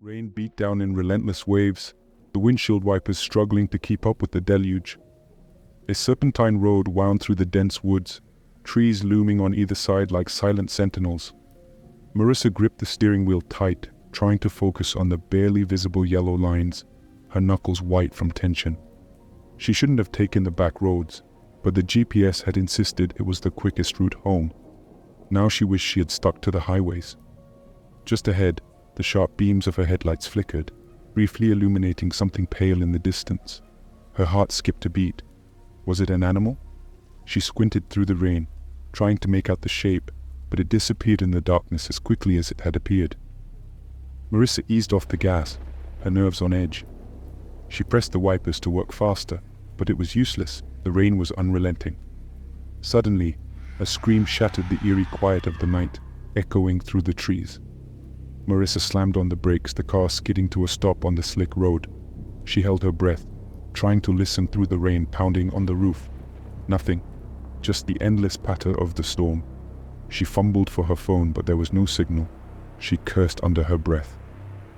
Rain beat down in relentless waves, the windshield wipers struggling to keep up with the deluge. A serpentine road wound through the dense woods, trees looming on either side like silent sentinels. Marissa gripped the steering wheel tight, trying to focus on the barely visible yellow lines, her knuckles white from tension. She shouldn't have taken the back roads, but the GPS had insisted it was the quickest route home. Now she wished she had stuck to the highways. Just ahead, the sharp beams of her headlights flickered, briefly illuminating something pale in the distance. Her heart skipped a beat. Was it an animal? She squinted through the rain, trying to make out the shape, but it disappeared in the darkness as quickly as it had appeared. Marissa eased off the gas, her nerves on edge. She pressed the wipers to work faster, but it was useless. The rain was unrelenting. Suddenly, a scream shattered the eerie quiet of the night, echoing through the trees. Marissa slammed on the brakes, the car skidding to a stop on the slick road. She held her breath, trying to listen through the rain pounding on the roof. Nothing, just the endless patter of the storm. She fumbled for her phone, but there was no signal. She cursed under her breath.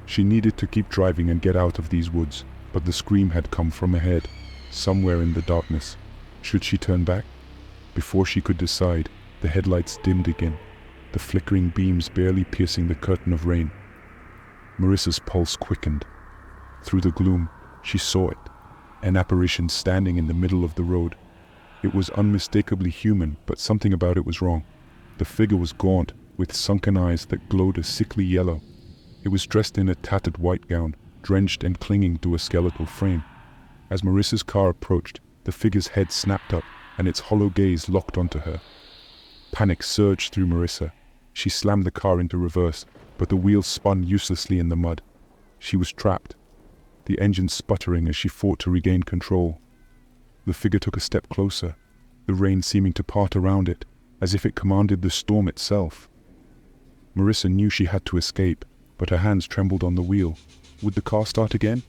She needed to keep driving and get out of these woods, but the scream had come from ahead, somewhere in the darkness. Should she turn back? Before she could decide, the headlights dimmed again, the flickering beams barely piercing the curtain of rain. Marissa's pulse quickened. Through the gloom, she saw it, an apparition standing in the middle of the road. It was unmistakably human, but something about it was wrong. The figure was gaunt, with sunken eyes that glowed a sickly yellow. It was dressed in a tattered white gown, drenched and clinging to a skeletal frame. As Marissa's car approached, the figure's head snapped up, and its hollow gaze locked onto her. Panic surged through Marissa. She slammed the car into reverse, but the wheels spun uselessly in the mud. She was trapped, the engine sputtering as she fought to regain control. The figure took a step closer, the rain seeming to part around it, as if it commanded the storm itself. Marissa knew she had to escape, but her hands trembled on the wheel. Would the car start again?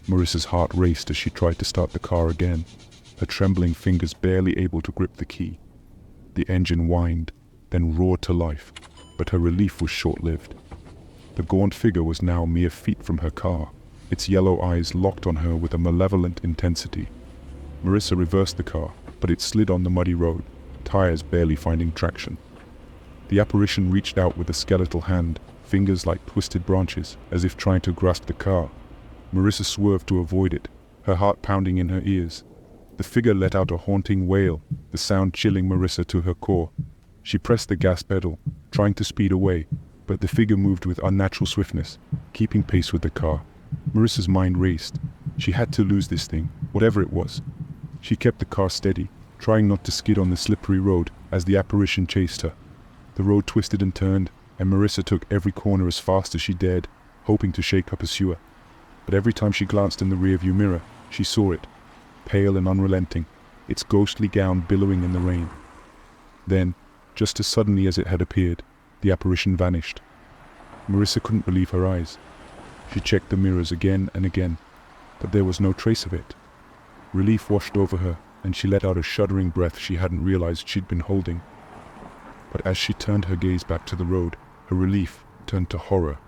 Marissa's heart raced as she tried to start the car again, her trembling fingers barely able to grip the key. The engine whined, then roared to life, but her relief was short-lived. The gaunt figure was now mere feet from her car, its yellow eyes locked on her with a malevolent intensity. Marissa reversed the car, but it slid on the muddy road, tires barely finding traction. The apparition reached out with a skeletal hand, fingers like twisted branches, as if trying to grasp the car. Marissa swerved to avoid it, her heart pounding in her ears. The figure let out a haunting wail, the sound chilling Marissa to her core. She pressed the gas pedal, trying to speed away, but the figure moved with unnatural swiftness, keeping pace with the car. Marissa's mind raced. She had to lose this thing, whatever it was. She kept the car steady, trying not to skid on the slippery road as the apparition chased her. The road twisted and turned, and Marissa took every corner as fast as she dared, hoping to shake her pursuer. But every time she glanced in the rearview mirror, she saw it, pale and unrelenting, its ghostly gown billowing in the rain. Then, just as suddenly as it had appeared, the apparition vanished. Marissa couldn't believe her eyes. She checked the mirrors again and again, but there was no trace of it. Relief washed over her, and she let out a shuddering breath she hadn't realized she'd been holding. But as she turned her gaze back to the road, her relief turned to horror.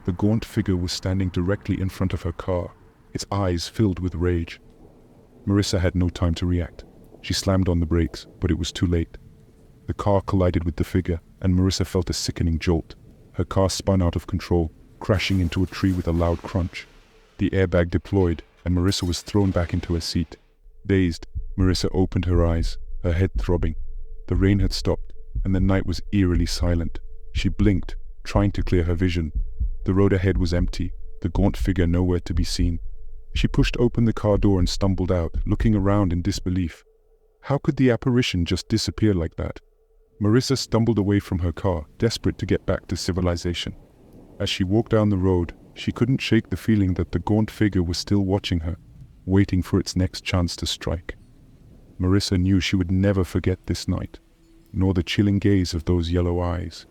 The gaunt figure was standing directly in front of her car, its eyes filled with rage. Marissa had no time to react. She slammed on the brakes, but it was too late. The car collided with the figure, and Marissa felt a sickening jolt. Her car spun out of control, crashing into a tree with a loud crunch. The airbag deployed, and Marissa was thrown back into her seat. Dazed, Marissa opened her eyes, her head throbbing. The rain had stopped, and the night was eerily silent. She blinked, trying to clear her vision. The road ahead was empty, the gaunt figure nowhere to be seen. She pushed open the car door and stumbled out, looking around in disbelief. How could the apparition just disappear like that? Marissa stumbled away from her car, desperate to get back to civilization. As she walked down the road, she couldn't shake the feeling that the gaunt figure was still watching her, waiting for its next chance to strike. Marissa knew she would never forget this night, nor the chilling gaze of those yellow eyes.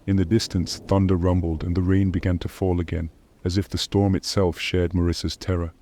In the distance, thunder rumbled and the rain began to fall again, as if the storm itself shared Marissa's terror.